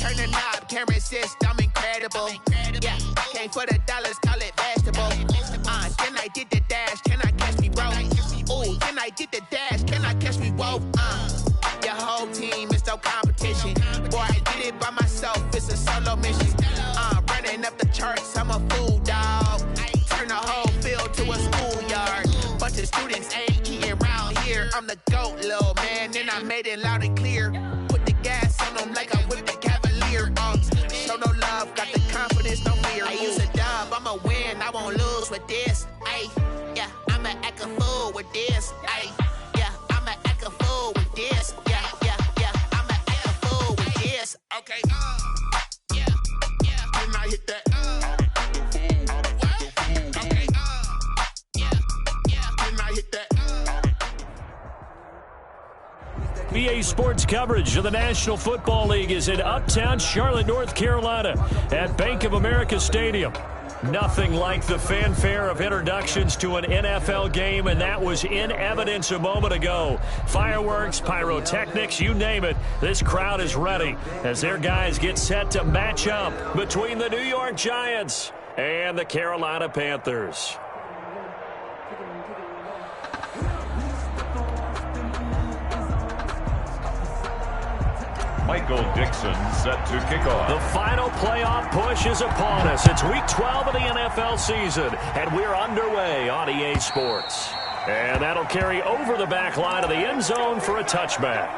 turn the knob, camera assist, I'm incredible. Yeah, came for the dollars, call it vegetable. Then I did the dash, can I catch me, bro? Ooh, then I did the dash, can I catch me, whoa? Your whole team is no competition. Boy, I did it by myself, it's a solo mission. Running up the charts, I'm a fool, dog. Turn the whole field to a schoolyard. Bunch of students ain't eating around here. I'm the GOAT, little man, and I made it loud and clear. Put the gas on them like I'm with the Cavalier. Show no love, got the confidence, no fear. I use a dub, I'ma win, I won't lose with this. Ay, yeah, I'ma act a fool with this. Ay, yeah, I'ma act a fool with this. Yeah, yeah, yeah, I'ma act a fool with this. Okay, yeah, yeah, when I hit that. Okay, yeah, yeah, when I hit that. BA Sports coverage of the National Football League is in Uptown Charlotte, North Carolina at Bank of America Stadium. Nothing like the fanfare of introductions to an NFL game, and that was in evidence a moment ago. Fireworks, pyrotechnics, you name it. This crowd is ready as their guys get set to match up between the New York Giants and the Carolina Panthers. Michael Dixon set to kick off. The final playoff push is upon us. It's week 12 of the NFL season, and we're underway on EA Sports. And that'll carry over the back line of the end zone for a touchback.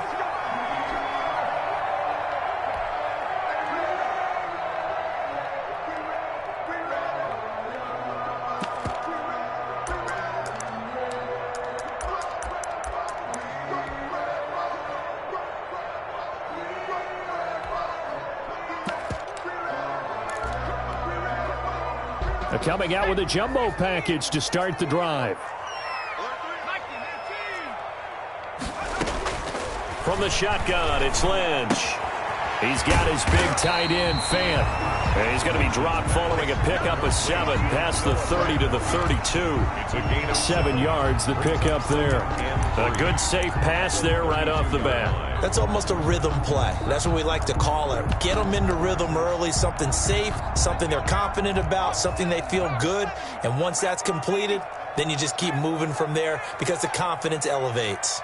Coming out with a jumbo package to start the drive. From the shotgun, it's Lynch. He's got his big tight end, Fant. And he's going to be dropped following a pickup of 7 past the 30 to the 32. 7 yards, the pickup there. A good, safe pass there right off the bat. That's almost a rhythm play. That's what we like to call it. Get them into rhythm early, something safe, something they're confident about, something they feel good. And once that's completed, then you just keep moving from there because the confidence elevates.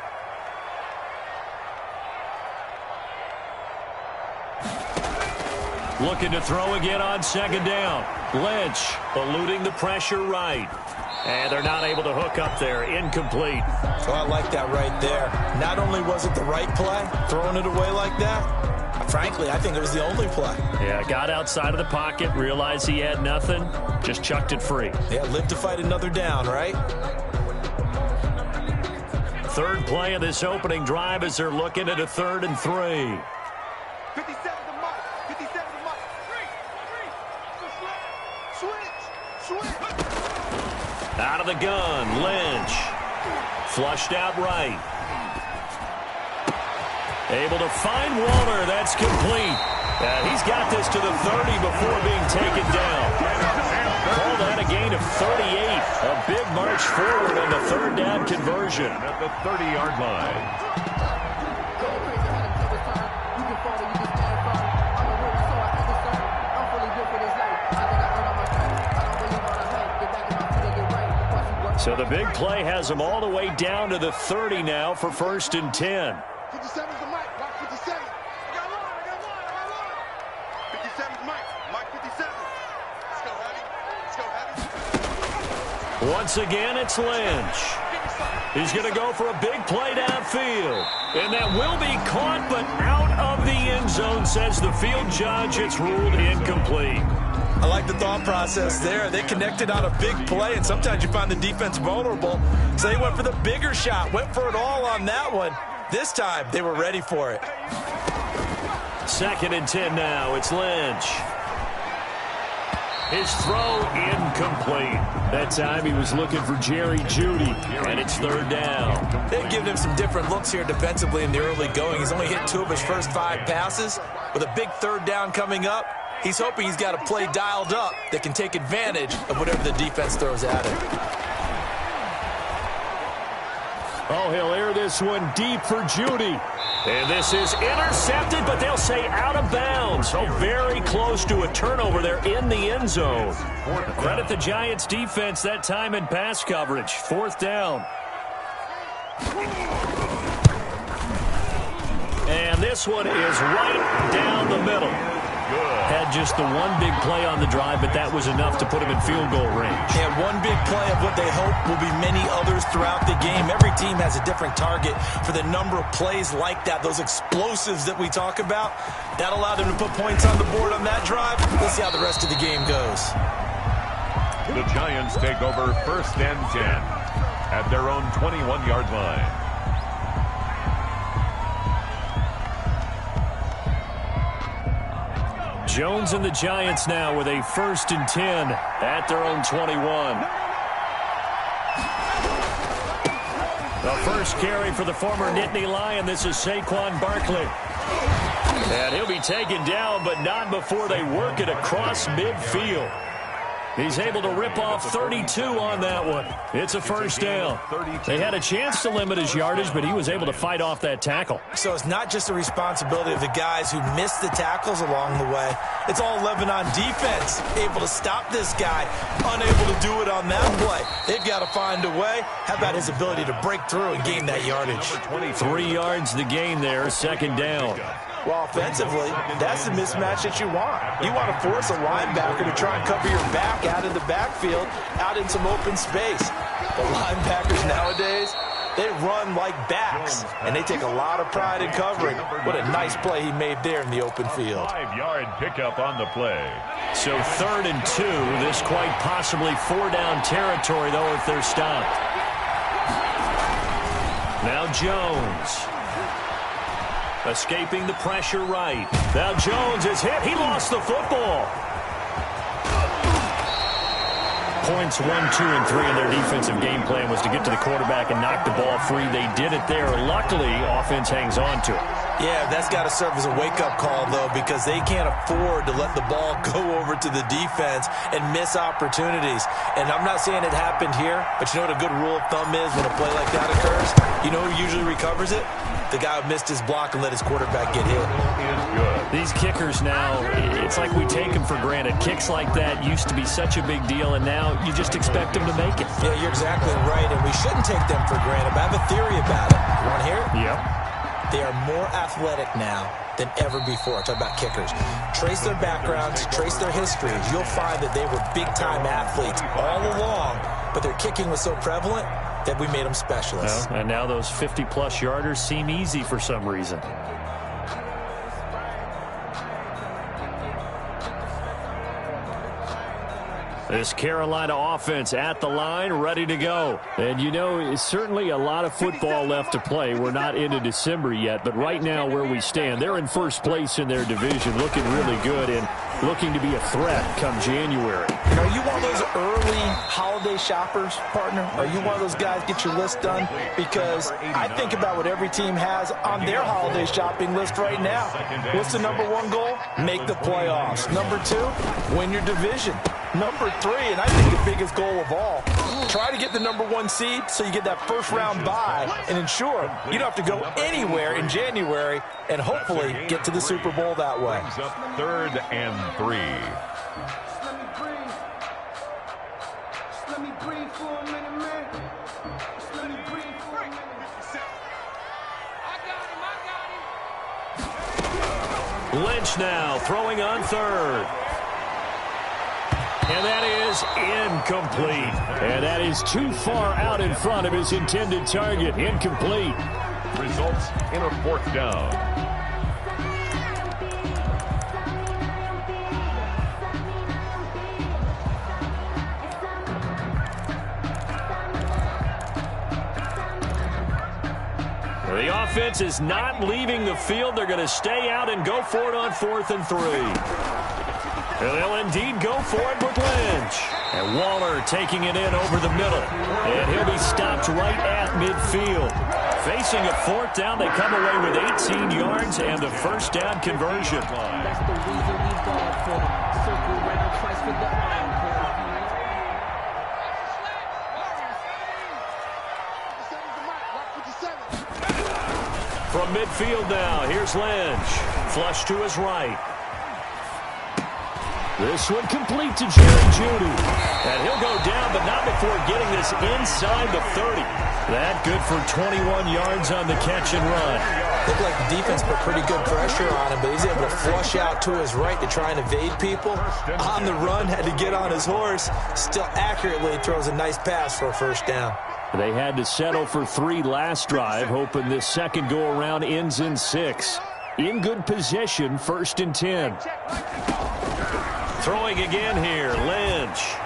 Looking to throw again on second down. Lynch eluding the pressure right. And they're not able to hook up there. Incomplete. So I like that right there. Not only was it the right play, throwing it away like that, frankly, I think it was the only play. Yeah, got outside of the pocket, realized he had nothing, just chucked it free. Yeah, live to fight another down, right? Third play of this opening drive as they're looking at a 3rd and 3. 57 to Mike. 57 to Mike. Switch. Out of the gun, Lynch. Flushed out right. Able to find Waller. That's complete. He's got this to the 30 before being taken down. Call that a gain of 38. A big march forward on the 3rd down conversion. At the 30-yard line. So the big play has them all the way down to the 30 now for 1st and 10. 57's the Mike. Mike 57. I got line. 57's Mike. Mike 57. Let's go, Hattie. Once again, it's Lynch. He's going to go for a big play downfield. And that will be caught, but out of the end zone, says the field judge. It's ruled incomplete. I like the thought process there. They connected on a big play, and sometimes you find the defense vulnerable. So they went for the bigger shot, went for it all on that one. This time, they were ready for it. 2nd and 10 now. It's Lynch. His throw incomplete. That time he was looking for Jerry Jeudy, and it's 3rd down. They've given him some different looks here defensively in the early going. He's only hit 2 of his first 5 passes. With a big 3rd down coming up, he's hoping he's got a play dialed up that can take advantage of whatever the defense throws at him. Oh, he'll air this one deep for Judy. And this is intercepted, but they'll say out of bounds. So very close to a turnover there in the end zone. Credit the Giants' defense that time in pass coverage. 4th down. And this one is right down the middle. Had just the one big play on the drive, but that was enough to put him in field goal range. Yeah, one big play of what they hope will be many others throughout the game. Every team has a different target for the number of plays like that, those explosives that we talk about. That allowed them to put points on the board on that drive. Let's see how the rest of the game goes. The Giants take over 1st and 10 at their own 21-yard line. Jones and the Giants now with a 1st and 10 at their own 21. The first carry for the former Nittany Lion. This is Saquon Barkley. And he'll be taken down, but not before they work it across midfield. He's able to rip off 32 on that one. It's a 1st down. They had a chance to limit his yardage, but he was able to fight off that tackle. So it's not just the responsibility of the guys who missed the tackles along the way. It's all Lebanon defense, able to stop this guy, unable to do it on that play. They've got to find a way. How about his ability to break through and gain that yardage? 3 yards the gain there, 2nd down. Well, offensively, that's the mismatch that you want. You want to force a linebacker to try and cover your back out in the backfield, out in some open space. The linebackers nowadays, they run like backs, and they take a lot of pride in covering. What a nice play he made there in the open field. 5-yard pickup on the play. So 3rd and 2. This quite possibly 4-down territory, though, if they're stopped. Now Jones. Escaping the pressure right. Now Jones is hit. He lost the football. Points 1, 2, and 3 in their defensive game plan was to get to the quarterback and knock the ball free. They did it there. Luckily, offense hangs on to it. Yeah, that's got to serve as a wake-up call, though, because they can't afford to let the ball go over to the defense and miss opportunities. And I'm not saying it happened here, but you know what a good rule of thumb is when a play like that occurs? You know who usually recovers it? The guy who missed his block and let his quarterback get hit. These kickers now, it's like we take them for granted. Kicks like that used to be such a big deal, and now you just expect them to make it. Yeah, you're exactly right, and we shouldn't take them for granted, but I have a theory about it. You want to hear it? Yep. They are more athletic now than ever before. Talk about kickers. Trace their backgrounds, trace their histories. You'll find that they were big-time athletes all along, but their kicking was so prevalent that we made them specialists. Well, and now those 50-plus yarders seem easy for some reason. This Carolina offense at the line, ready to go. And, you know, it's certainly a lot of football left to play. We're not into December yet, but right now where we stand, they're in first place in their division, looking really good and looking to be a threat come January. And are you one of those early holiday shoppers, partner? Are you one of those guys get your list done? Because I think about what every team has on their holiday shopping list right now. What's the number 1 goal? Make the playoffs. Number 2, win your division. Number 3, and I think the biggest goal of all, try to get the number 1 seed so you get that first-round bye and ensure you don't have to go anywhere in January and hopefully get to the Super Bowl that way. 3rd and 3. Lynch now throwing on 3rd. And that is incomplete. And that is too far out in front of his intended target. Incomplete. Results in a 4th down. The offense is not leaving the field. They're going to stay out and go for it on 4th and 3. And they'll indeed go for it with Lynch. And Waller taking it in over the middle. And he'll be stopped right at midfield. Facing a 4th down, they come away with 18 yards and the first down conversion. That's the reason we bought for them. Circle around twice for the iron. From midfield now, here's Lynch. Flush to his right. This one complete to Jerry Jeudy. And he'll go down, but not before getting this inside the 30. That good for 21 yards on the catch and run. Looked like the defense put pretty good pressure on him, but he's able to flush out to his right to try and evade people. On the run, had to get on his horse. Still accurately throws a nice pass for a first down. They had to settle for 3 last drive, hoping this second go-around ends in 6. In good position, 1st and 10. Throwing again here, Lynch.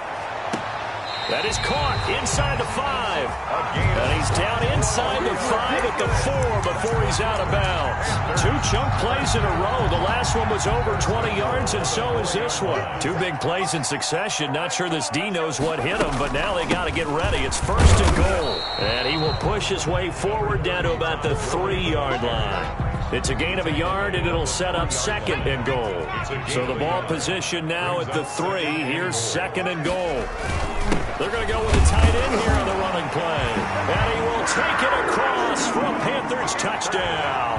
That is caught inside the 5. And he's down inside the 5 at the 4 before he's out of bounds. 2 chunk plays in a row. The last one was over 20 yards, and so is this one. 2 big plays in succession. Not sure this D knows what hit him, but now they got to get ready. It's 1st and goal. And he will push his way forward down to about the 3-yard line. It's a gain of a yard, and it'll set up 2nd and goal. So the ball position now at the 3. Here's 2nd and goal. They're going to go with a tight end here on the running play. And he will take it across for a Panthers touchdown.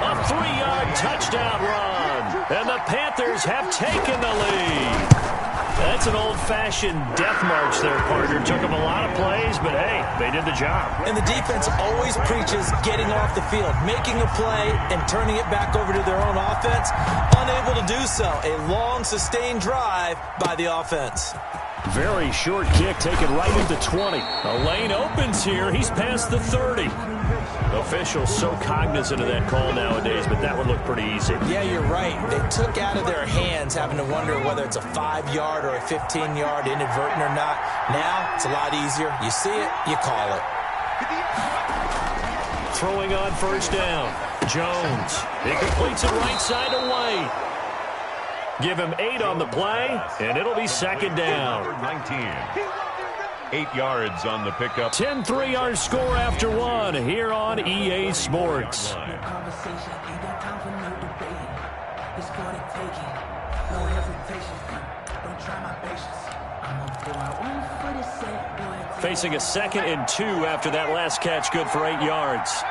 A 3-yard touchdown run. And the Panthers have taken the lead. That's an old-fashioned death march there, partner. Took them a lot of plays, but hey, they did the job. And the defense always preaches getting off the field, making a play, and turning it back over to their own offense. Unable to do so. A long, sustained drive by the offense. Very short kick taken right into 20. A lane opens here. He's past the 30. Officials so cognizant of that call nowadays, but that one looked pretty easy. Yeah, you're right. They took out of their hands having to wonder whether it's a 5-yard or a 15-yard inadvertent or not. Now, it's a lot easier. You see it, you call it. Throwing on 1st down. Jones. He completes it right side to White. Give him 8 on the play, and it'll be 2nd down. 19. 8 yards on the pickup. 10-3 our score after 1 here on EA Sports. Facing a 2nd and 2 after that last catch, good for 8 yards.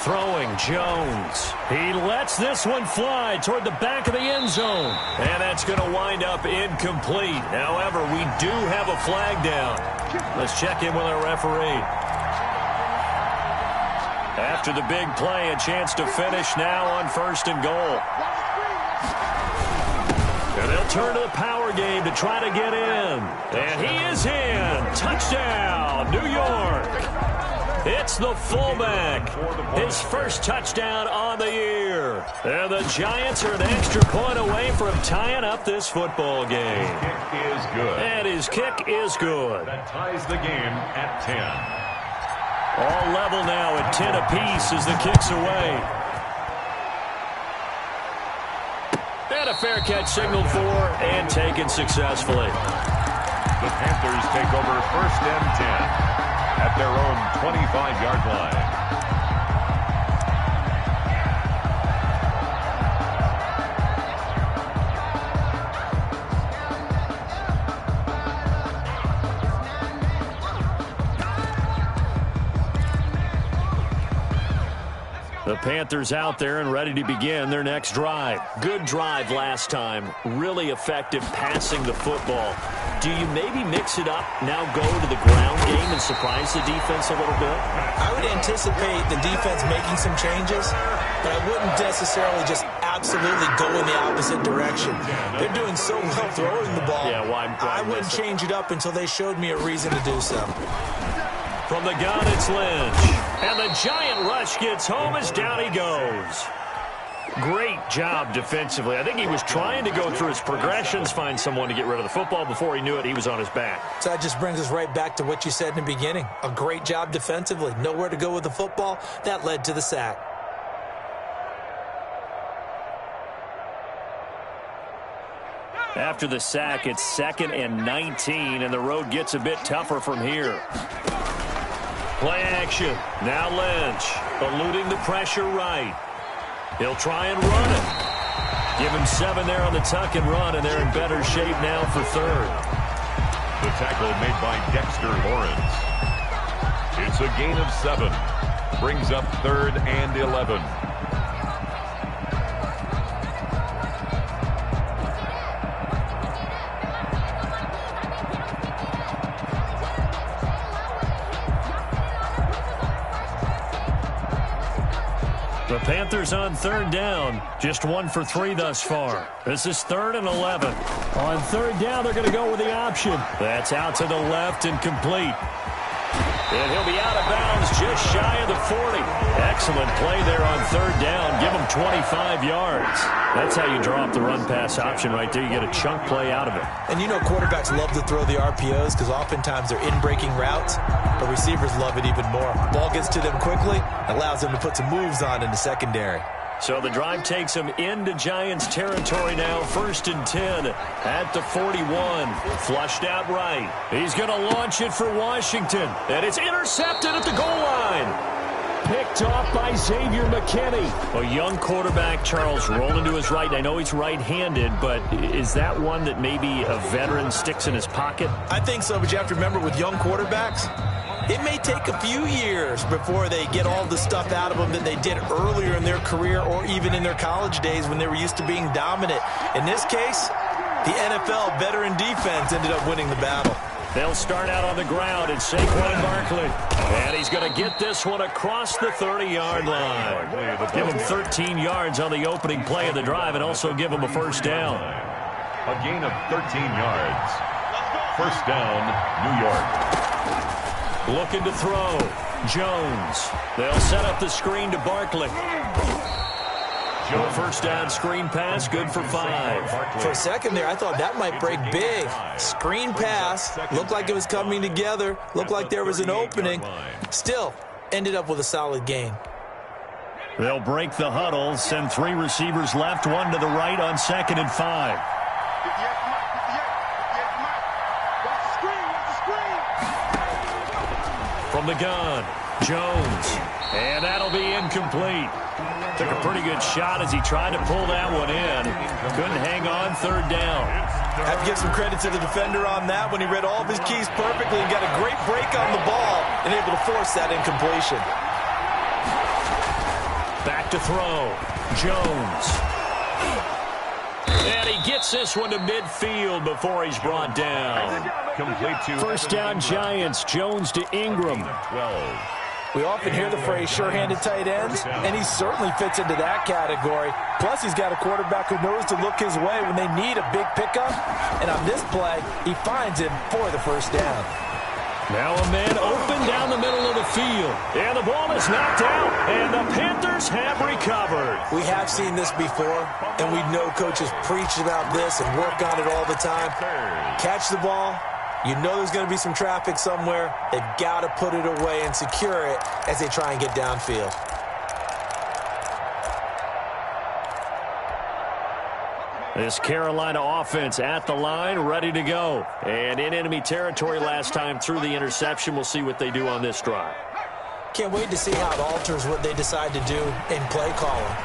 Throwing, Jones. He lets this one fly toward the back of the end zone. And that's going to wind up incomplete. However, we do have a flag down. Let's check in with our referee. After the big play, a chance to finish now on 1st and goal. And they'll turn to the power game to try to get in. And he is in. Touchdown, New York. It's the fullback. His first touchdown on the year. And the Giants are an extra point away from tying up this football game. His kick is good. And his kick is good. That ties the game at 10. All level now at 10 apiece as the kick's away. And a fair catch signaled for and taken successfully. The Panthers take over 1st and 10. At their own 25-yard line. The Panthers out there and ready to begin their next drive. Good drive last time. Really effective passing the football. Do you maybe mix it up, now go to the ground game and surprise the defense a little bit? I would anticipate the defense making some changes, but I wouldn't necessarily just absolutely go in the opposite direction. They're doing so well throwing the ball. Yeah, why I wouldn't change it up until they showed me a reason to do so. From the gun, it's Lynch. And the giant rush gets home as down he goes. Great job defensively. I think he was trying to go through his progressions, find someone to get rid of the football. Before he knew it, he was on his back. So that just brings us right back to what you said in the beginning. A great job defensively. Nowhere to go with the football. That led to the sack. After the sack, it's 2nd and 19, and the road gets a bit tougher from here. Play action. Now Lynch, eluding the pressure right. He'll try and run it. Give him 7 there on the tuck and run, and they're in better shape now for 3rd. The tackle made by Dexter Lawrence. It's a gain of 7. Brings up 3rd and 11. The Panthers on 3rd down. Just 1 for 3 thus far. This is 3rd and 11. On 3rd down, they're going to go with the option. That's out to the left and complete. And he'll be out of bounds just shy of the 40. Excellent play there on 3rd down. Give him 25 yards. That's how you draw up the run-pass option right there. You get a chunk play out of it. And you know quarterbacks love to throw the RPOs because oftentimes they're in-breaking routes, but receivers love it even more. Ball gets to them quickly, allows them to put some moves on in the secondary. So the drive takes him into Giants territory now. 1st and 10 at the 41. Flushed out right. He's going to launch it for Washington. And it's intercepted at the goal line. Picked off by Xavier McKinney. A young quarterback, Charles, rolling to his right. I know he's right-handed, but is that one that maybe a veteran sticks in his pocket? I think so, but you have to remember with young quarterbacks, it may take a few years before they get all the stuff out of them that they did earlier in their career or even in their college days when they were used to being dominant. In this case, the NFL veteran defense ended up winning the battle. They'll start out on the ground, and Saquon Barkley. And he's going to get this one across the 30-yard line. Give him 13 yards on the opening play of the drive and also give him a 1st down. A gain of 13 yards. 1st down, New York. Looking to throw. Jones. They'll set up the screen to Barkley. 1st down screen pass, good for 5. For a second there, I thought that might break big. Screen pass, looked like it was coming together, looked like there was an opening. Still, ended up with a solid gain. They'll break the huddle, send 3 receivers left, 1 to the right on 2nd and 5. From the gun, Jones. And that'll be incomplete. Took a pretty good shot as he tried to pull that one in. Couldn't hang on 3rd down. Have to give some credit to the defender on that when he read all of his keys perfectly and got a great break on the ball and able to force that incompletion. Back to throw. Jones. And he gets this one to midfield before he's brought down. Complete to 1st down Giants. Jones to Ingram. 12. We often hear the phrase sure-handed tight ends, and he certainly fits into that category. Plus, he's got a quarterback who knows to look his way when they need a big pickup. And on this play, he finds him for the 1st down. Now a man open down the middle of the field. And the ball is knocked out, and the Panthers have recovered. We have seen this before, and we know coaches preach about this and work on it all the time. Catch the ball. You know there's going to be some traffic somewhere. They've got to put it away and secure it as they try and get downfield. This Carolina offense at the line, ready to go. And in enemy territory last time through the interception. We'll see what they do on this drive. Can't wait to see how it alters what they decide to do in play calling.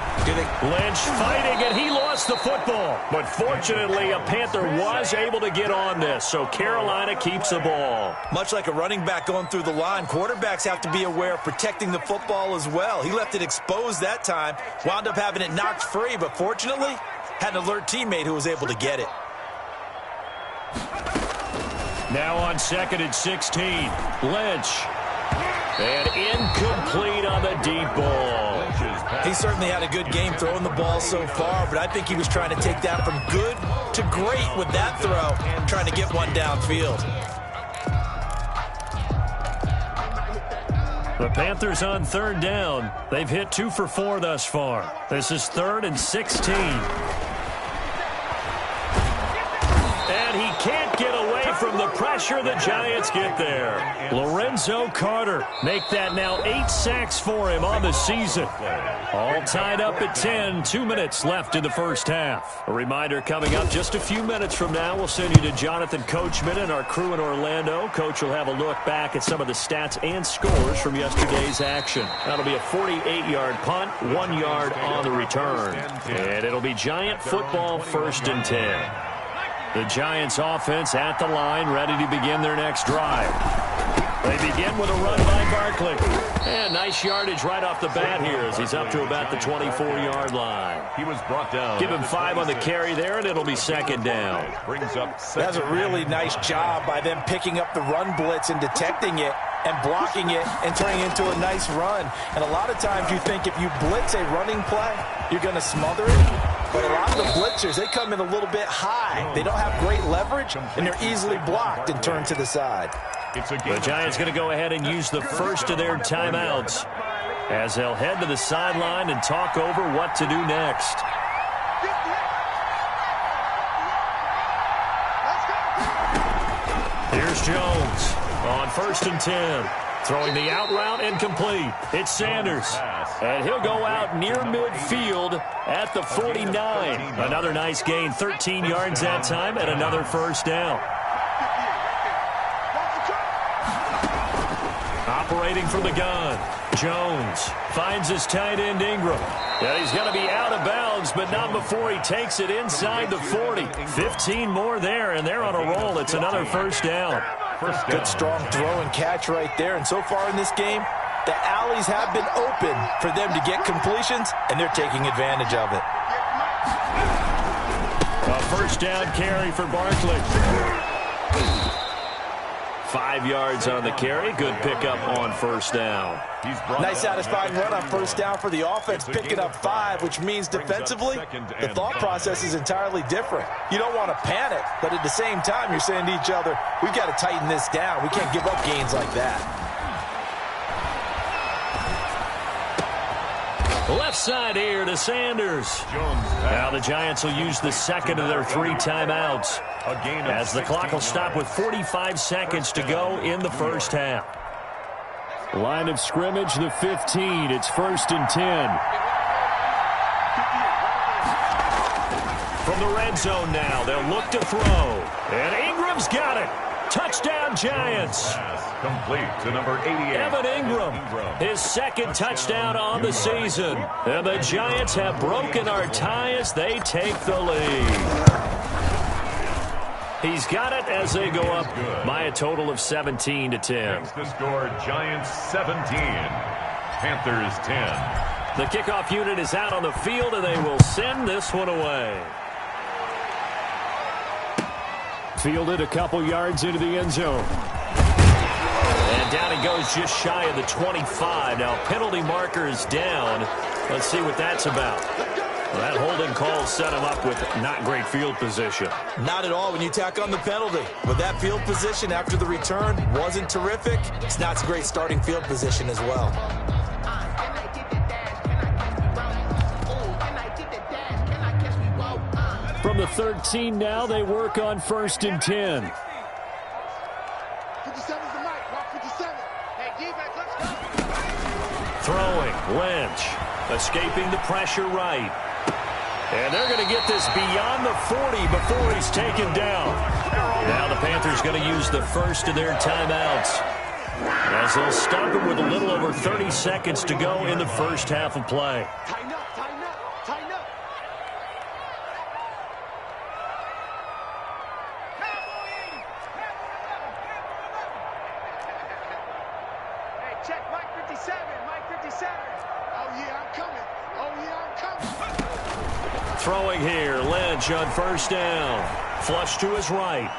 Lynch fighting, and he lost the football. But fortunately, a Panther was able to get on this, so Carolina keeps the ball. Much like a running back going through the line, quarterbacks have to be aware of protecting the football as well. He left it exposed that time, wound up having it knocked free, but fortunately, had an alert teammate who was able to get it. Now on 2nd and 16, Lynch. And incomplete on the deep ball. He certainly had a good game throwing the ball so far, but I think he was trying to take that from good to great with that throw, trying to get one downfield. The Panthers on 3rd down. They've hit 2 for 4 thus far. This is 3rd and 16. And he can't get away from the pressure the Giants get there. Lorenzo Carter make that now 8 sacks for him on the season. All tied up at 10, 2 minutes left in the 1st half. A reminder coming up just a few minutes from now, we'll send you to Jonathan Coachman and our crew in Orlando. Coach will have a look back at some of the stats and scores from yesterday's action. That'll be a 48-yard punt, 1 yard on the return. And it'll be Giant football 1st and 10. The Giants offense at the line, ready to begin their next drive. They begin with a run by Barkley. And nice yardage right off the bat here as he's up to about the 24-yard line. He was brought down. Give him 5 on the carry there, and it'll be second down. Brings up That's a really nice job by them picking up the run blitz and detecting it and blocking it and turning it into a nice run. And a lot of times you think if you blitz a running play, you're going to smother it. But a lot of the blitzers, they come in a little bit high. They don't have great leverage, and they're easily blocked and turned to the side. The Giants going to go ahead and use the first of their timeouts as they'll head to the sideline and talk over what to do next. Here's Jones on 1st and 10. Throwing the out route incomplete. It's Sanders. And he'll go out near midfield at the 49. Another nice gain, 13 yards that time, and another first down. Operating from the gun, Jones finds his tight end Ingram. And he's going to be out of bounds, but not before he takes it inside the 40. 15 more there, and they're on a roll. It's another first down. Good strong throw and catch right there. And so far in this game, the alleys have been open for them to get completions, and they're taking advantage of it. A first down carry for Barkley. 5 yards on the carry. Good pickup on first down. Nice satisfying run on first down for the offense, picking up 5, which means defensively, the thought process is entirely different. You don't want to panic, but at the same time, you're saying to each other, we've got to tighten this down. We can't give up gains like that. Left side here to Sanders. Now the Giants will use the second of their 3 timeouts as the clock will stop with 45 seconds to go in the first half. Line of scrimmage, the 15. It's 1st and 10. From the red zone now, they'll look to throw. And Ingram's got it. Touchdown, Giants. Complete to number 88. Evan Ingram, his second touchdown on the season. And the Giants have broken our tie as they take the lead. He's got it as they go up by a total of 17-10. Makes the score Giants 17, Panthers 10. The kickoff unit is out on the field, and they will send this one away. Fielded a couple yards into the end zone. And down he goes just shy of the 25. Now penalty marker is down. Let's see what that's about. Well, that holding call set him up with not great field position. Not at all when you tack on the penalty. But that field position after the return wasn't terrific. It's not a great starting field position as well. From the 13 now, they work on 1st and 10. 57's the mic. Mark 57. Hey, defense, let's go. Throwing, Lynch, escaping the pressure right. And they're going to get this beyond the 40 before he's taken down. Now the Panthers going to use the first of their timeouts as they'll stop him with a little over 30 seconds to go in the first half of play. Tighten up, tighten up, tighten up. Hey, check Mike 57, Mike 57. Oh, yeah, I'm coming. Oh, yeah, I'm coming. Throwing here, Lynch on 1st down. Flush to his right.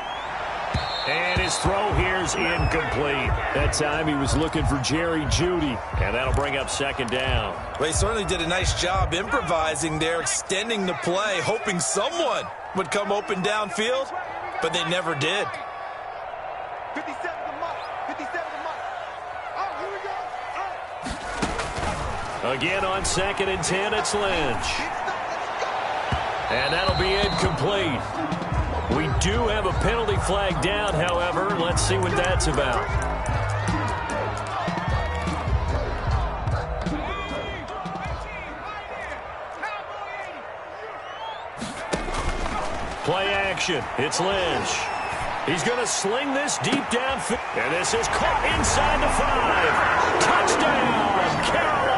And his throw here's incomplete. That time he was looking for Jerry Jeudy, and that'll bring up 2nd down. Well, he certainly did a nice job improvising there, extending the play, hoping someone would come open downfield, but they never did. 57 the mark. 57 the mark. Oh, here we go. Oh. Again on 2nd and 10, it's Lynch. And that'll be incomplete. We do have a penalty flag down, however. Let's see what that's about. Play action. It's Lynch. He's going to sling this deep downfield. And this is caught inside the 5. Touchdown, Carolina.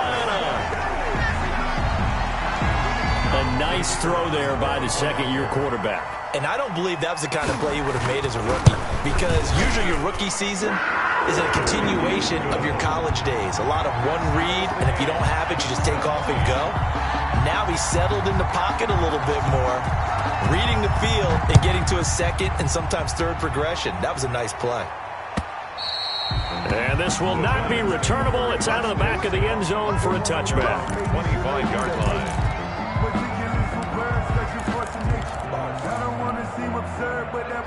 A nice throw there by the second-year quarterback. And I don't believe that was the kind of play he would have made as a rookie, because usually your rookie season is a continuation of your college days. A lot of one read, and if you don't have it, you just take off and go. Now he's settled in the pocket a little bit more, reading the field and getting to a second and sometimes third progression. That was a nice play. And this will not be returnable. It's out of the back of the end zone for a touchback. 25-yard line.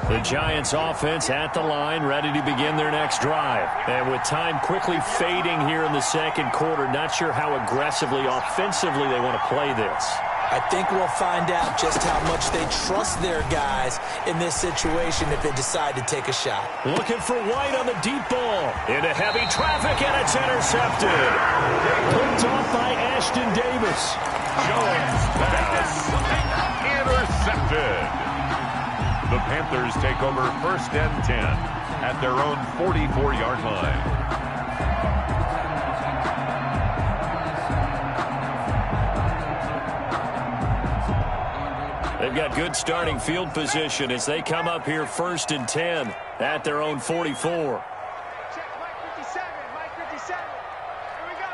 The Giants offense at the line, ready to begin their next drive. And with time quickly fading here in the second quarter, not sure how aggressively, offensively they want to play this. I think we'll find out just how much they trust their guys in this situation if they decide to take a shot. Looking for White on the deep ball. Into heavy traffic, and it's intercepted. Picked off by Ashton Davis. Jones pass. Intercepted. The Panthers take over 1st and 10 at their own 44-yard line. They've got good starting field position as they come up here 1st and 10 at their own 44. Check, Mike 57, Mike 57. Here we go.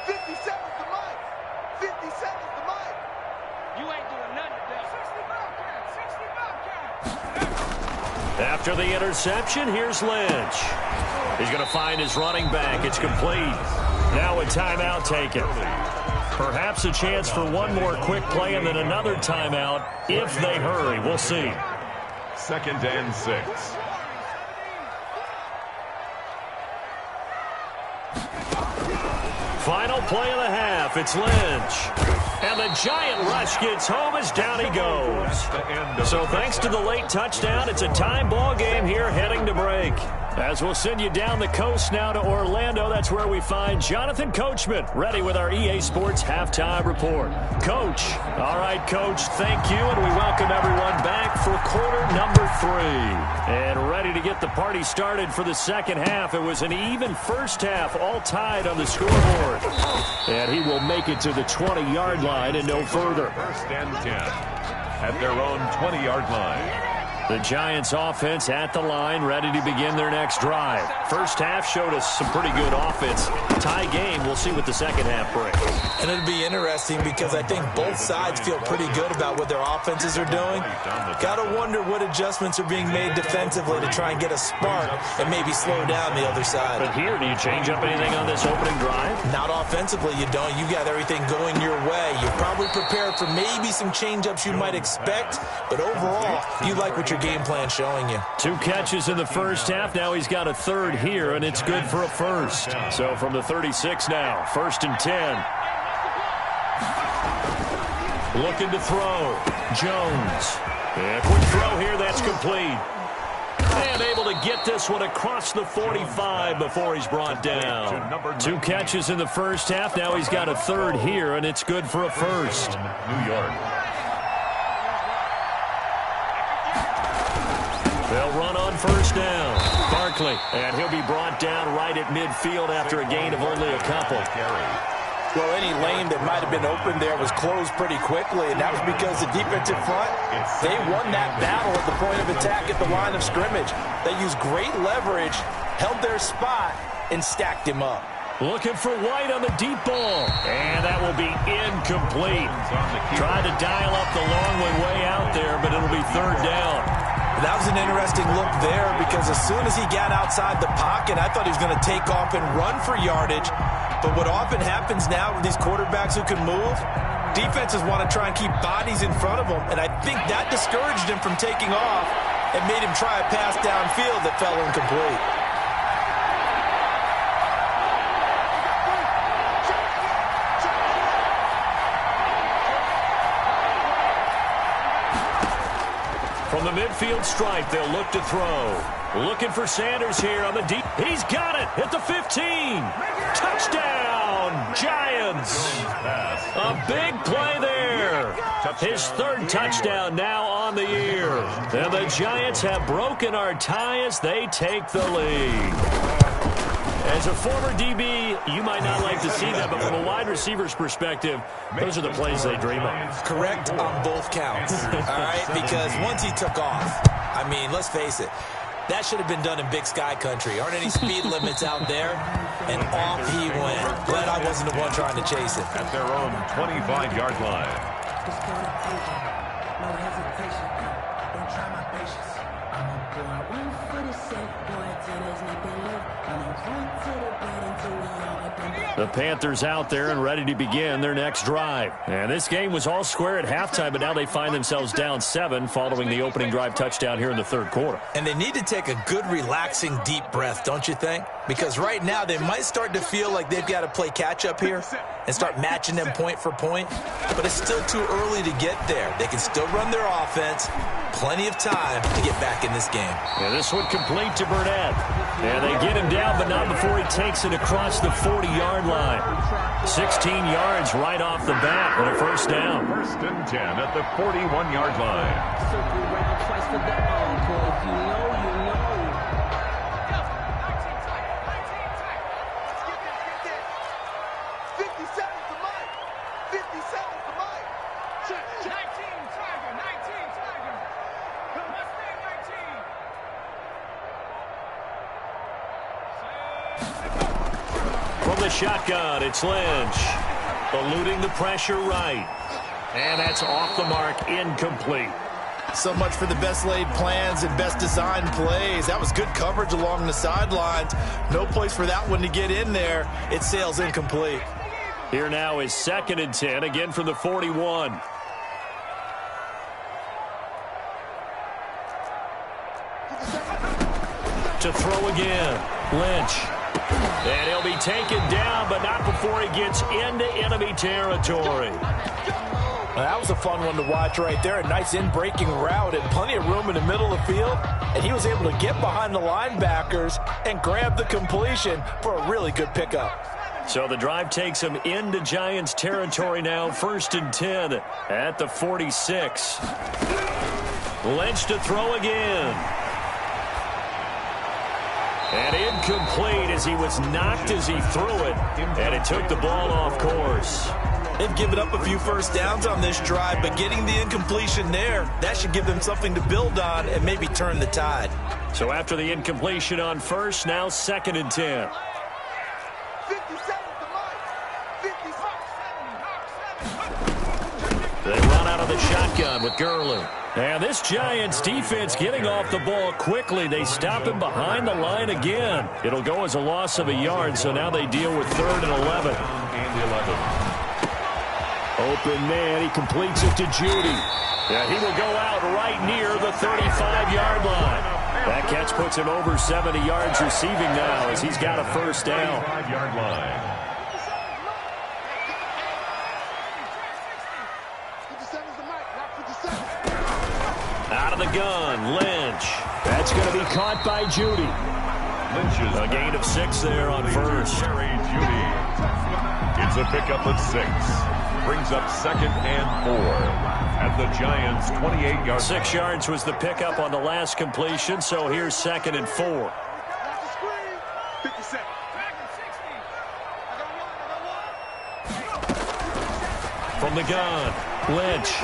57's the Mike. 57's the Mike. You ain't doing nothing today. 60 Bobcats. After the interception, here's Lynch. He's going to find his running back. It's complete. Now a timeout taken. Perhaps a chance for one more quick play and then another timeout if they hurry. We'll see. 2nd and 6. Final play of the half. It's Lynch. And the giant rush gets home as down he goes. So thanks to the late touchdown, it's a time ball game here heading to break. As we'll send you down the coast now to Orlando, that's where we find Jonathan Coachman, ready with our EA Sports Halftime Report. Coach. All right, Coach, thank you, and we welcome everyone back for quarter number 3. And ready to get the party started for the second half. It was an even first half, all tied on the scoreboard. And he will make it to the 20-yard line and no further. 1st and 10 at their own 20-yard line. The Giants offense at the line, ready to begin their next drive. First half showed us some pretty good offense. Tie game, we'll see what the second half brings. And it'll be interesting because I think both sides feel pretty good about what their offenses are doing. Got to wonder what adjustments are being made defensively to try and get a spark and maybe slow down the other side. But here, do you change up anything on this opening drive? Not offensively, you don't. You got everything going your way. You're probably prepared for maybe some change-ups you might expect, but overall, you like what your game plan showing you. 2 catches in the first half. Now he's got a third here, and it's good for a first. So from the 36 now, 1st and 10. Looking to throw. Jones. And quick throw here. That's complete. And able to get this one across the 45 before he's brought down. 2 catches in the first half. Now he's got a third here, and it's good for a first. New York. They'll run on first down. Barkley, and he'll be brought down right at midfield after a gain of only a couple. Well, any lane that might have been open there was closed pretty quickly, and that was because the defensive front, they won that battle at the point of attack at the line of scrimmage. They used great leverage, held their spot, and stacked him up. Looking for White on the deep ball. And that will be incomplete. Tried to dial up the long one way out there, but it'll be third down. That was an interesting look there because as soon as he got outside the pocket, I thought he was going to take off and run for yardage. But what often happens now with these quarterbacks who can move, defenses want to try and keep bodies in front of them, and I think that discouraged him from taking off and made him try a pass downfield that fell incomplete. From the midfield stripe, they'll look to throw. Looking for Sanders here on the deep. He's got it at the 15. Touchdown, Giants. A big play there. His third touchdown now on the year. And the Giants have broken our tie as they take the lead. As a former DB, you might not like to see that, but from a wide receiver's perspective, those are the plays they dream of. Correct on both counts, all right? Because once he took off, I mean, let's face it, That should have been done in Big Sky country. Aren't any speed limits out there? And off he went. Glad I wasn't the one trying to chase him. At their own 25-yard line. No hesitation. Don't try my patience. I'm a boy. One for the safe boy. Till there's nothing left. I'm a run to the bed until we all are done. The Panthers out there and ready to begin their next drive. And this game was all square at halftime, but now they find themselves down 7 following the opening drive touchdown here in the third quarter. And they need to take a good, relaxing, deep breath, don't you think? Because right now they might start to feel like they've got to play catch-up here and start matching them point for point. But it's still too early to get there. They can still run their offense. Plenty of time to get back in this game. And this one complete to Burnett. And they get him down, but not before he takes it across the 40-yard line. 16 yards right off the bat and a first down. First and 10 at the 41-yard line. Circle round twice for the encore. If you know, you know. From the shotgun, it's Lynch. Eluding the pressure right. And that's off the mark, incomplete. So much for the best laid plans and best designed plays. That was good coverage along the sidelines. No place for that one to get in there. It sails incomplete. Here now is 2nd and 10, again from the 41. To throw again, Lynch. And he'll be taken down, but not before he gets into enemy territory. Well, that was a fun one to watch right there. A nice in-breaking route and plenty of room in the middle of the field. And he was able to get behind the linebackers and grab the completion for a really good pickup. So the drive takes him into Giants territory now. 1st and 10 at the 46. Lynch to throw again. And incomplete as he was knocked as he threw it. And it took the ball off course. They've given up a few first downs on this drive, but getting the incompletion there, that should give them something to build on and maybe turn the tide. So after the incompletion on first, now 2nd and 10. 57 to Mike. 57. They run out of the shotgun with Gurley. And this Giants defense getting off the ball quickly. They stop him behind the line again. It'll go as a loss of a yard, so now they deal with 3rd and 11. Open man, he completes it to Judy. Yeah, he will go out right near the 35-yard line. That catch puts him over 70 yards receiving now as he's got a first down. 35-yard line. Out of the gun, Lynch. That's going to be caught by Judy. Lynch's a gain of 6 there on first. Judy. It's a pickup of 6. Brings up 2nd and 4 at the Giants' 28-yard. 6 yards was the pickup on the last completion, so here's 2nd and 4. 57. From the gun, Lynch.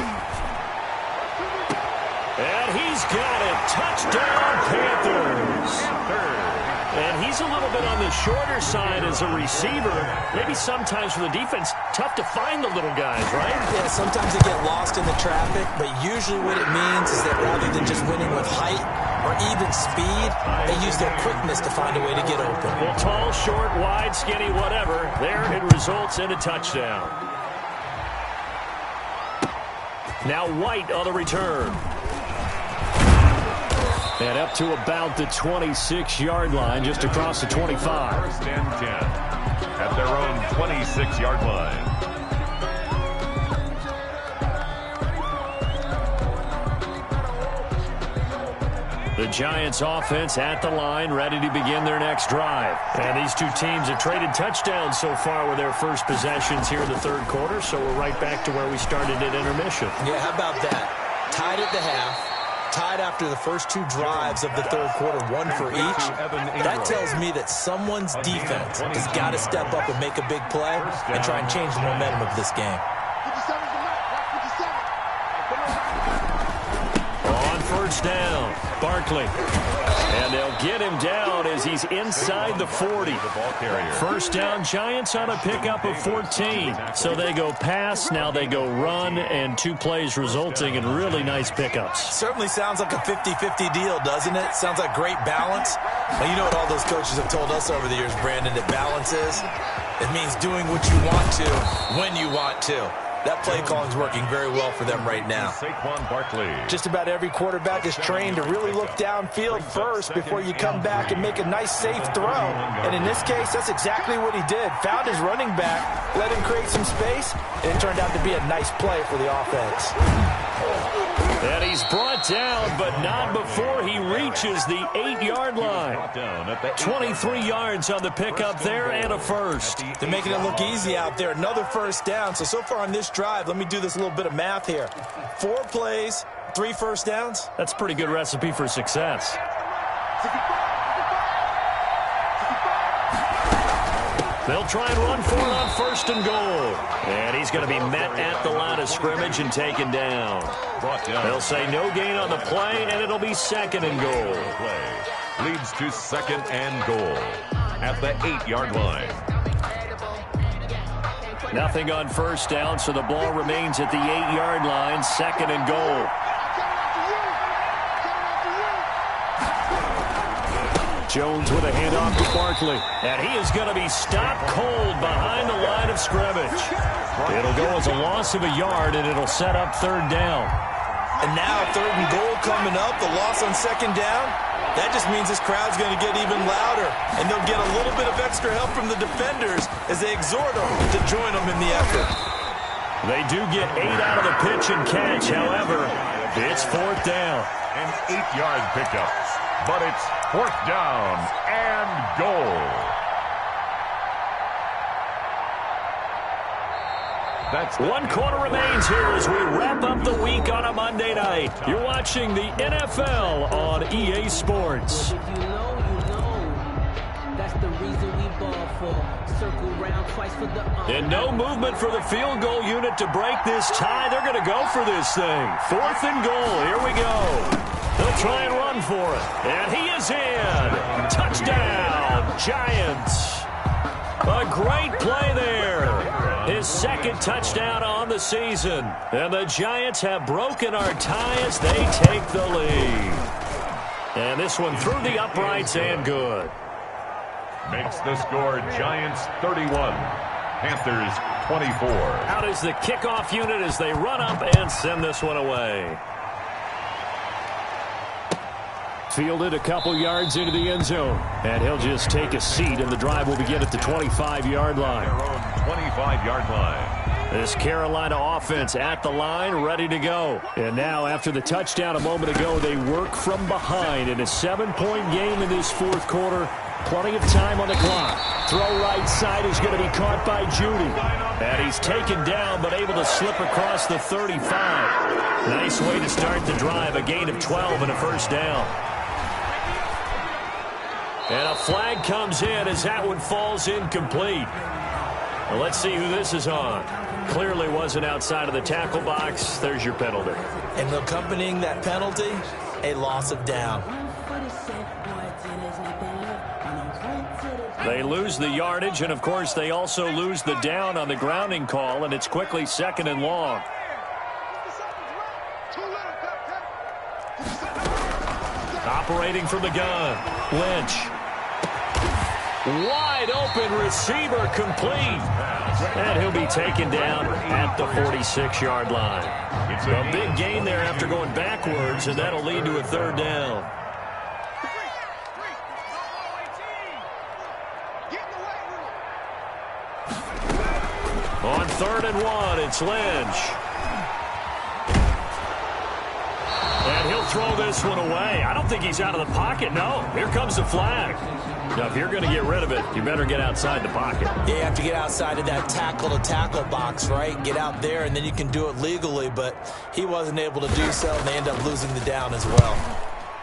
And he's got it. Touchdown, Panthers. And he's a little bit on the shorter side as a receiver. Maybe sometimes for the defense, tough to find the little guys, right? Yeah, sometimes they get lost in the traffic, but usually what it means is that rather than just winning with height or even speed, they use their quickness to find a way to get open. Well, tall, short, wide, skinny, whatever. There it results in a touchdown. Now White on the return. And up to about the 26-yard line, just across the 25. 1st and 10 at their own 26-yard line. The Giants offense at the line, ready to begin their next drive. And these two teams have traded touchdowns so far with their first possessions here in the third quarter, so we're right back to where we started at intermission. Yeah, how about that? Tied at the half. Tied after the first 2 drives of the third quarter, 1 for each. That tells me that someone's defense has got to step up and make a big play and try and change the momentum of this game. On first down. Barkley. And they'll get him down as he's inside the 40. First down, Giants on a pickup of 14. So they go pass, now they go run, and 2 plays resulting in really nice pickups. Certainly sounds like a 50-50 deal, doesn't it? Sounds like great balance. Now, you know what all those coaches have told us over the years, Brandon, that balance is? It means doing what you want to, when you want to. That play calling is working very well for them right now. Just about every quarterback is trained to really look downfield first before you come back and make a nice, safe throw. And in this case, that's exactly what he did. Found his running back, let him create some space, and it turned out to be a nice play for the offense. And he's brought down, but not before he reaches the 8-yard line. 23 yards on the pickup there and a first. They're making it look easy out there. Another first down. So far on this drive, let me do this little bit of math here. 4 plays, 3 first downs. That's a pretty good recipe for success. They'll try and run for it on first and goal. And he's going to be met at the line of scrimmage and taken down. They'll say no gain on the play, and it'll be second and goal. Leads to second and goal at the 8-yard line. Nothing on first down, so the ball remains at the 8-yard line, second and goal. Jones with a handoff to Barkley. And he is going to be stopped cold behind the line of scrimmage. It'll go as a loss of a yard, and it'll set up third down. And now third and goal coming up, the loss on second down. That just means this crowd's going to get even louder. And they'll get a little bit of extra help from the defenders as they exhort them to join them in the effort. They do get 8 out of the pitch and catch. However, it's fourth down. An 8-yard pickup. But it's fourth down and goal. That's 1 quarter remains here as we wrap up the week on a Monday night. You're watching the NFL on EA Sports. If you know, you know. That's the reason we ball for. Circle round twice for the And no movement for the field goal unit to break this tie. They're going to go for this thing. Fourth and goal. Here we go. They'll try and run for it. And he is in. Touchdown, Giants. A great play there. His second touchdown on the season. And the Giants have broken our tie as they take the lead. And this one through the uprights and good. Makes the score Giants 31, Panthers 24. Out is the kickoff unit as they run up and send this one away. Fielded a couple yards into the end zone. And he'll just take a seat, and the drive will begin at the 25-yard line. Their own 25-yard line. This Carolina offense at the line, ready to go. And now, after the touchdown a moment ago, they work from behind in a 7-point game in this fourth quarter. Plenty of time on the clock. Throw right side is going to be caught by Judy. And he's taken down, but able to slip across the 35. Nice way to start the drive. A gain of 12 and a first down. And a flag comes in as that one falls incomplete. Well, let's see who this is on. Clearly wasn't outside of the tackle box. There's your penalty. And accompanying that penalty, a loss of down. They lose the yardage, and, of course, they also lose the down on the grounding call, and it's quickly second and long. Operating from the gun, Lynch. Wide open receiver complete. And he'll be taken down at the 46-yard line. A big gain there after going backwards, and that'll lead to a third down. On 3rd and 1, it's Lynch. And he'll throw this one away. I don't think he's out of the pocket. No, here comes the flag. Now, if you're going to get rid of it, you better get outside the pocket. Yeah, you have to get outside of that tackle-to-tackle box, right? Get out there, and then you can do it legally. But he wasn't able to do so, and they end up losing the down as well.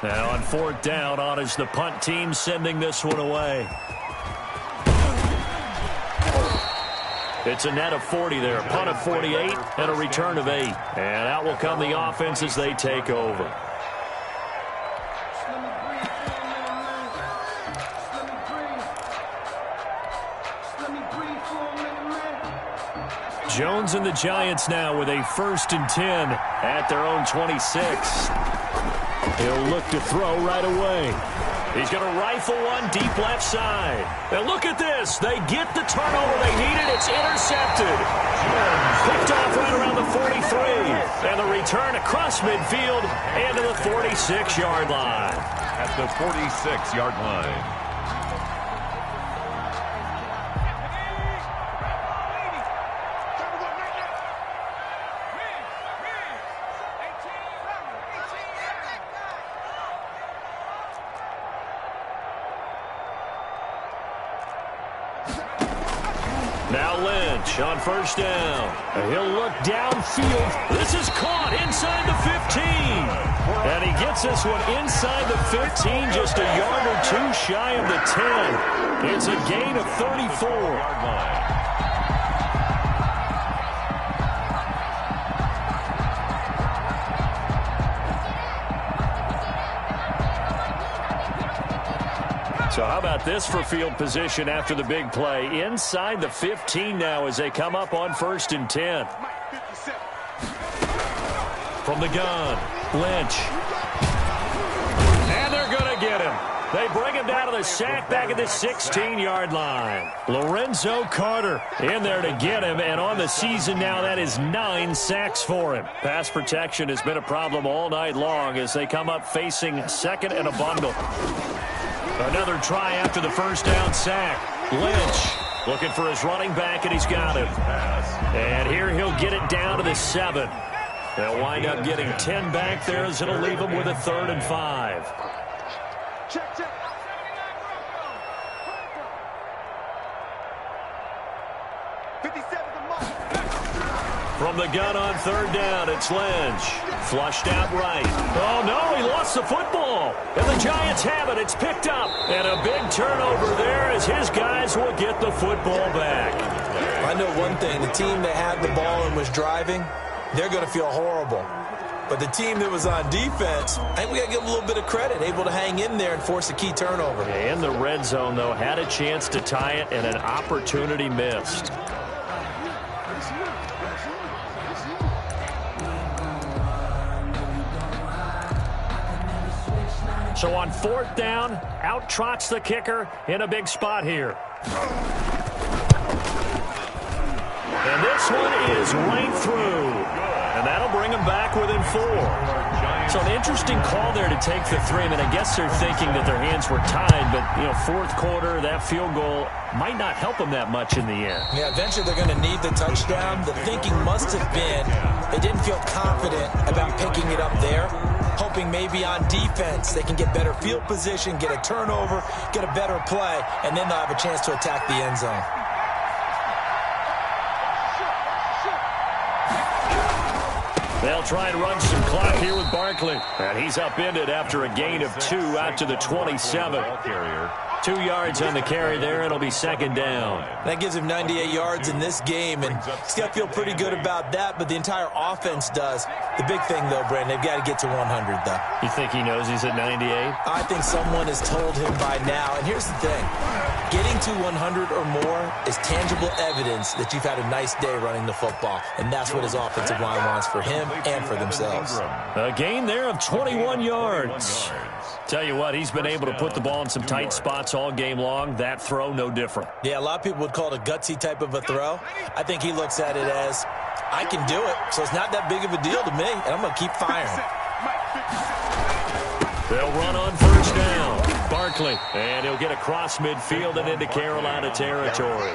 Now on 4th down, on is the punt team sending this one away. It's a net of 40 there, a punt of 48, and a return of 8. And out will come the offense as they take over. Jones and the Giants now with a 1st and 10 at their own 26. He'll look to throw right away. He's going to rifle one deep left side. And look at this. They get the turnover they needed. It's intercepted. Picked off right around the 43. And the return across midfield and to the 46-yard line. At the 46-yard line. Now Lynch on 1st down. He'll look downfield. This is caught inside the 15. And he gets this one inside the 15, just a yard or two shy of the 10. It's a gain of 34. So how about this for field position after the big play? Inside the 15 now as they come up on 1st and 10. From the gun, Lynch. And they're going to get him. They bring him down to the sack back at the 16-yard line. Lorenzo Carter in there to get him, and on the season now, that is 9 sacks for him. Pass protection has been a problem all night long as they come up facing 2nd and a bundle. Another try after the 1st down sack. Lynch looking for his running back, and he's got him. And here he'll get it down to the 7. They'll wind up getting 10 back there as it'll leave them with a 3rd and 5. Check, check. 57 to mark. From the gun on 3rd down, it's Lynch. Flushed out right. Oh, no, he lost the football. And the Giants have it. It's picked up. And a big turnover there as his guys will get the football back. I know one thing. The team that had the ball and was driving, they're going to feel horrible. But the team that was on defense, I think we got to give them a little bit of credit, able to hang in there and force a key turnover. In the red zone, though, had a chance to tie it and an opportunity missed. So on 4th down, out trots the kicker in a big spot here. And this one is right through. And that'll bring them back within 4. So an interesting call there to take the 3. I mean, I guess they're thinking that their hands were tied, but, 4th quarter, that field goal might not help them that much in the end. Yeah, eventually they're going to need the touchdown. The thinking must have been they didn't feel confident about picking it up there, hoping maybe on defense they can get better field position, get a turnover, get a better play, and then they'll have a chance to attack the end zone. They'll try and run some clock here with Barkley. And he's upended after a gain of 2 out to the 27. 2 yards on the carry there. It'll be 2nd down. That gives him 98 yards in this game, and he's got to feel pretty good about that, but the entire offense does. The big thing, though, Brandon, they've got to get to 100, though. You think he knows he's at 98? I think someone has told him by now. And here's the thing. Getting to 100 or more is tangible evidence that you've had a nice day running the football, and that's what his offensive line wants for him and for themselves. A gain there of 21 yards. Tell you what, he's been able to put the ball in some tight spots all game long. That throw, no different. Yeah, a lot of people would call it a gutsy type of a throw. I think he looks at it as, I can do it, so it's not that big of a deal to me, and I'm going to keep firing. They'll run on 1st down. Barkley, and he'll get across midfield and into Carolina territory.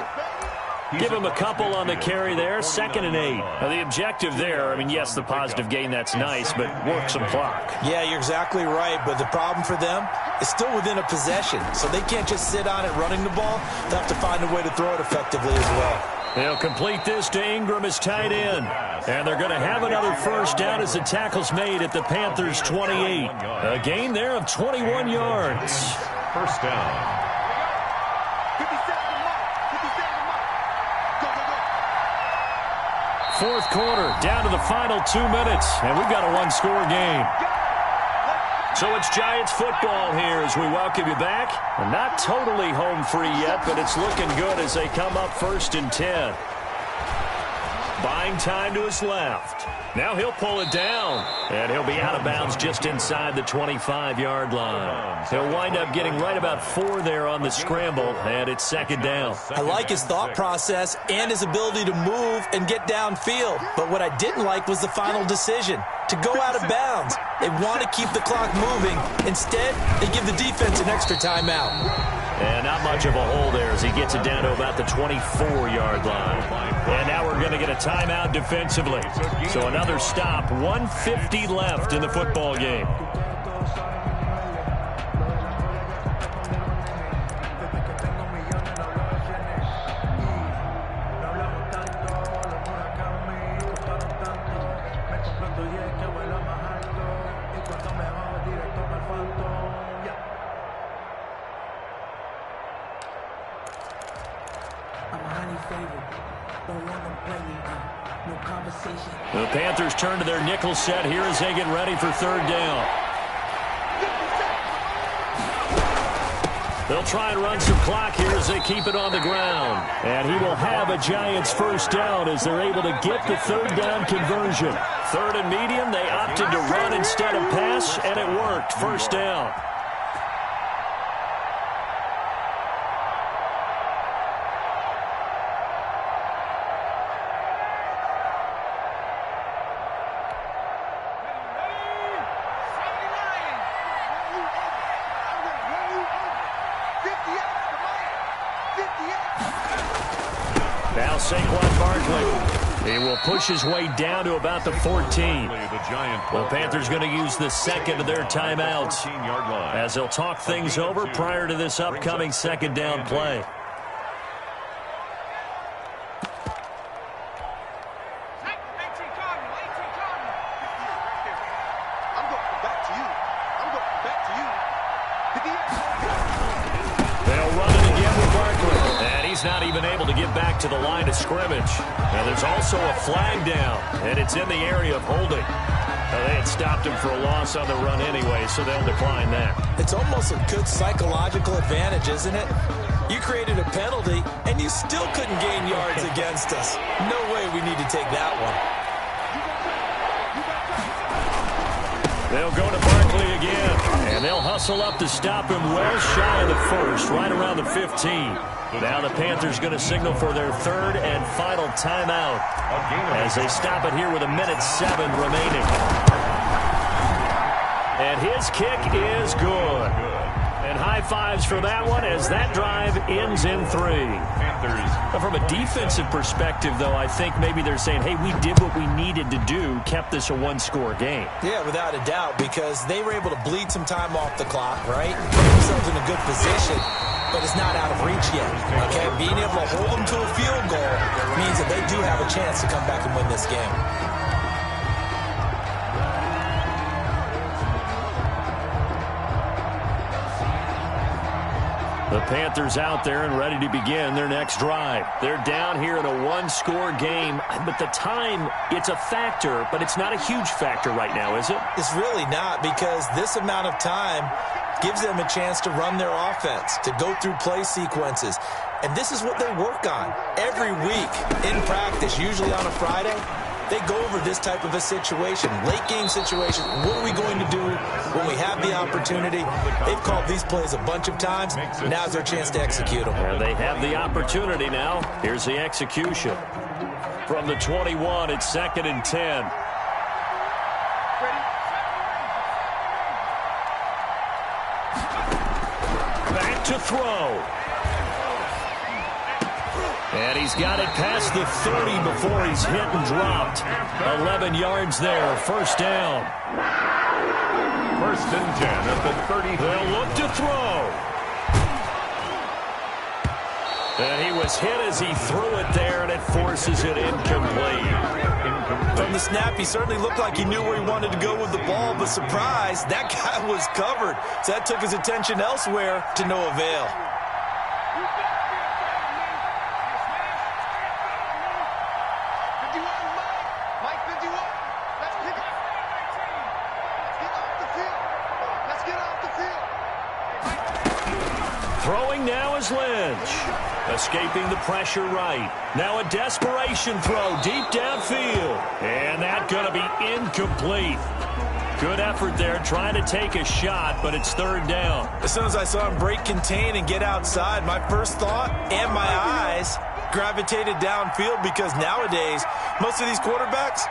Give him a couple on the carry there, 2nd and 8. Now, the objective there, I mean, yes, the positive gain, that's nice, but work some clock. Yeah, you're exactly right, but the problem for them is still within a possession, so they can't just sit on it running the ball. They'll have to find a way to throw it effectively as well. They'll complete this to Ingram as tight end. And they're going to have another 1st down as the tackle's made at the Panthers' 28. A gain there of 21 yards. 1st down. 4th quarter, down to the final 2 minutes, and we've got a 1-score game. So it's Giants football here as we welcome you back. Not totally home free yet, but it's looking good as they come up 1st and 10. Buying time to his left. Now he'll pull it down, and he'll be out of bounds just inside the 25-yard line. He'll wind up getting right about 4 there on the scramble, and it's second down. I like his thought process and his ability to move and get downfield. But what I didn't like was the final decision, to go out of bounds. They want to keep the clock moving. Instead, they give the defense an extra timeout. And not much of a hole there as he gets it down to about the 24-yard line. And now we're going to get a timeout defensively. So another stop, 1:50 left in the football game. The Panthers turn to their nickel set here as they get ready for third down. They'll try and run some clock here as they keep it on the ground. And he will have a Giants first down as they're able to get the third down conversion. Third and medium, they opted to run instead of pass, and it worked. First down. Now Saquon Barkley. He will push his way down to about the 14. The Panthers going to use the second of their timeouts as they'll talk things over prior to this upcoming second down play. Not even able to get back to the line of scrimmage. Now there's also a flag down, and it's in the area of holding. Now, they had stopped him for a loss on the run anyway, so they'll decline that. It's almost a good psychological advantage, isn't it? You created a penalty, and you still couldn't gain yards against us. No way we need to take that one. They'll go to Barkley again, and they'll hustle up to stop him well shy of the first, right around the 15. Now the Panthers going to signal for their third and final timeout as they stop it here with 1:07 remaining. And his kick is good. And high fives for that one as that drive ends in 3. From a defensive perspective, though, I think maybe they're saying, hey, we did what we needed to do, kept this a one-score game. Yeah, without a doubt, because they were able to bleed some time off the clock, right? Put themselves in a good position, but it's not out of reach yet. Okay, being able to hold them to a field goal means that they do have a chance to come back and win this game. The Panthers out there and ready to begin their next drive. They're down here in a one-score game, but the time, it's a factor, but it's not a huge factor right now, is it? It's really not, because this amount of time gives them a chance to run their offense, to go through play sequences. And this is what they work on every week in practice, usually on a Friday. They go over this type of a situation, late game situation. What are we going to do when we have the opportunity? They've called these plays a bunch of times. Now's their chance to execute them. And they have the opportunity now. Here's the execution. From the 21, it's 2nd and 10. Back to throw. And he's got it past the 30 before he's hit and dropped. 11 yards there, first down. 1st and 10 at the 30. They'll look to throw. And he was hit as he threw it there, and it forces it incomplete. From the snap, he certainly looked like he knew where he wanted to go with the ball, but surprise, that guy was covered. So that took his attention elsewhere to no avail. Throwing now is Lynch. Escaping the pressure right. Now a desperation throw deep downfield. incomplete. Good effort there, trying to take a shot, but it's third down. As soon as I saw him break contain and get outside, my first thought and my eyes gravitated downfield, because nowadays, most of these quarterbacks,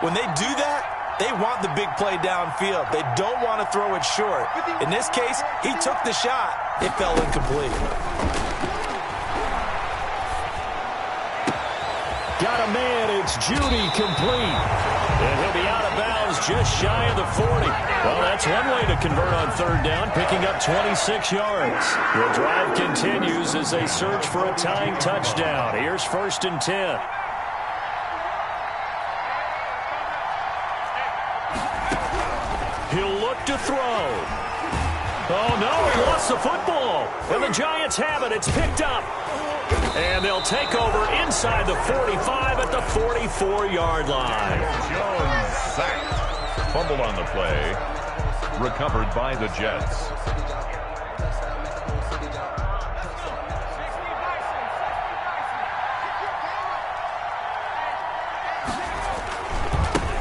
when they do that, they want the big play downfield. They don't want to throw it short. In this case, he took the shot. It fell incomplete. Got a man, it's Judy, complete. And he'll be out of bounds just shy of the 40. Well, that's one way to convert on third down, picking up 26 yards. The drive continues as they search for a tying touchdown. Here's 1st and 10. He'll look to throw. Oh, no, he lost the football. And the Giants have it. It's picked up. And they'll take over inside the 45 at the 44-yard line. Jones sacked. Fumbled on the play. Recovered by the Jets.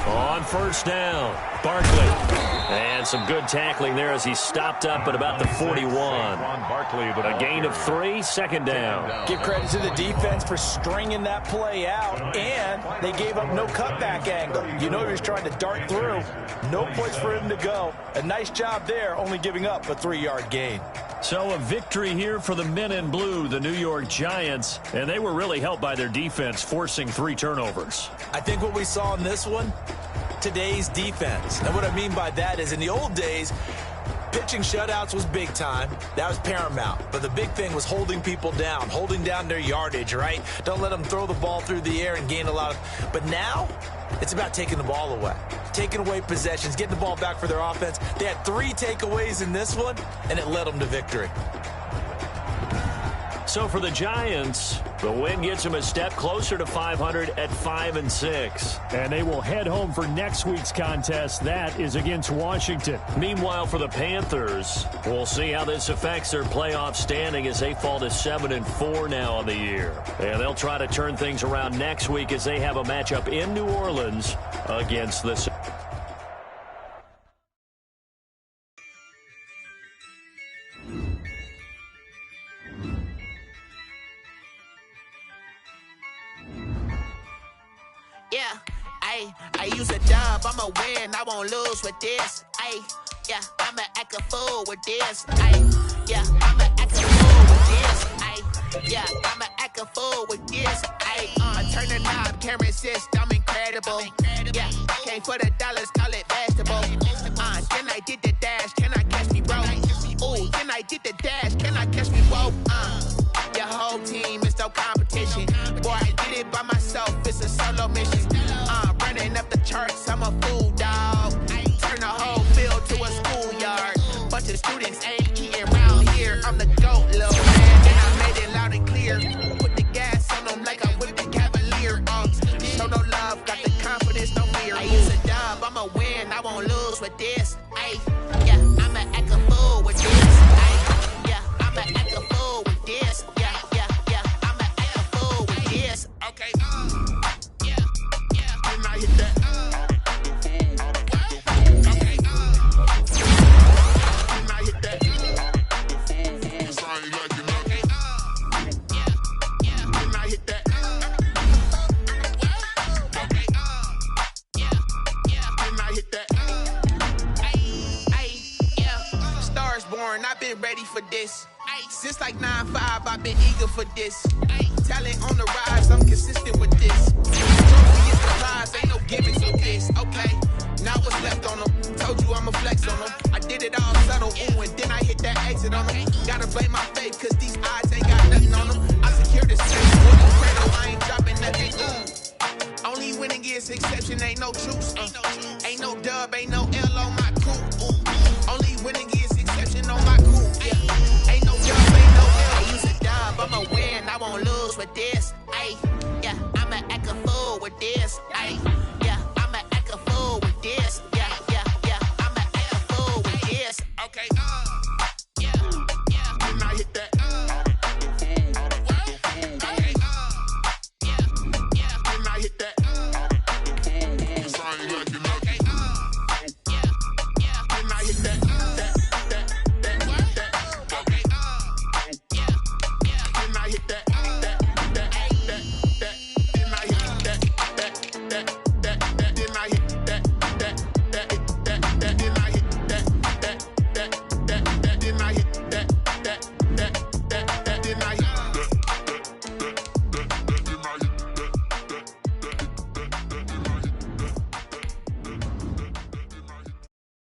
On first down, Barkley. And some good tackling there as he stopped up at about the 41. A gain of 3, second down. Give credit to the defense for stringing that play out, and they gave up no cutback angle. You know he was trying to dart through. No place for him to go. A nice job there, only giving up a 3-yard gain. So a victory here for the men in blue, the New York Giants, and they were really helped by their defense, forcing 3 turnovers. I think what we saw in this one, today's defense. And what I mean by that is, in the old days, pitching shutouts was big time. That was paramount. But the big thing was holding people down, holding down their yardage, right? Don't let them throw the ball through the air and gain a lot of... But now, it's about taking the ball away. Taking away possessions, getting the ball back for their offense. They had 3 takeaways in this one, and it led them to victory. So for the Giants, the win gets them a step closer to 500 at 5-6. And they will head home for next week's contest. That is against Washington. Meanwhile, for the Panthers, we'll see how this affects their playoff standing as they fall to 7-4 now on the year. And they'll try to turn things around next week as they have a matchup in New Orleans against the... Yeah, I use a dub, I'ma win, I won't lose with this. Yeah, I'ma act a fool with this. Yeah, I'ma act a fool with this. Yeah, I'ma act a fool with this. Turn the knob, camera assist, I'm incredible. Yeah, came for the dollars, call it basketball. Then I did the dash, can I catch me, bro? Ooh, then I did the dash, can I catch me, whoa? Your whole team is no competition. Boy, I did it by myself, it's a solo mission. Running up the charts, I'm a fool, dog. Turn the whole field to a schoolyard. Bunch of students ain't eating around here. I'm the GOAT, little man, and I made it loud and clear. Put the gas on them like I'm with the Cavalier. Show no love, got the confidence, no fear. I use a dub, I'ma win, I won't lose with this. Yeah, I'ma act a fool with this. Yeah, I'ma act a fool with this. Yeah, I'ma act a fool with this. Okay, yeah, and I hit that. Okay, and I hit that. Sorry, like you know. Yeah, and I hit that. Okay, yeah, and I hit that. Yeah, Stars born, I've been ready for this. Since like 9-5, I've been eager for this. Talent on the rise, I'm consistent with this. Trophy is the prize, ain't no gimmicks with this. Okay, now what's left on them? Told you I'ma flex on them. I did it all subtle, ooh, and then I hit that exit on them. Gotta blame my faith, cause these odds ain't got nothing on them. I secure the safe for the cradle, I ain't dropping nothing, ooh. Only winning is exception, ain't no truce. Ain't no dub, ain't no L on my coupe. Only winning is exception on my coupe. Yeah. Ain't no dub, ain't no L. I use a dub, I'ma win, I won't lose with this. Yeah, I'ma act a fool with this.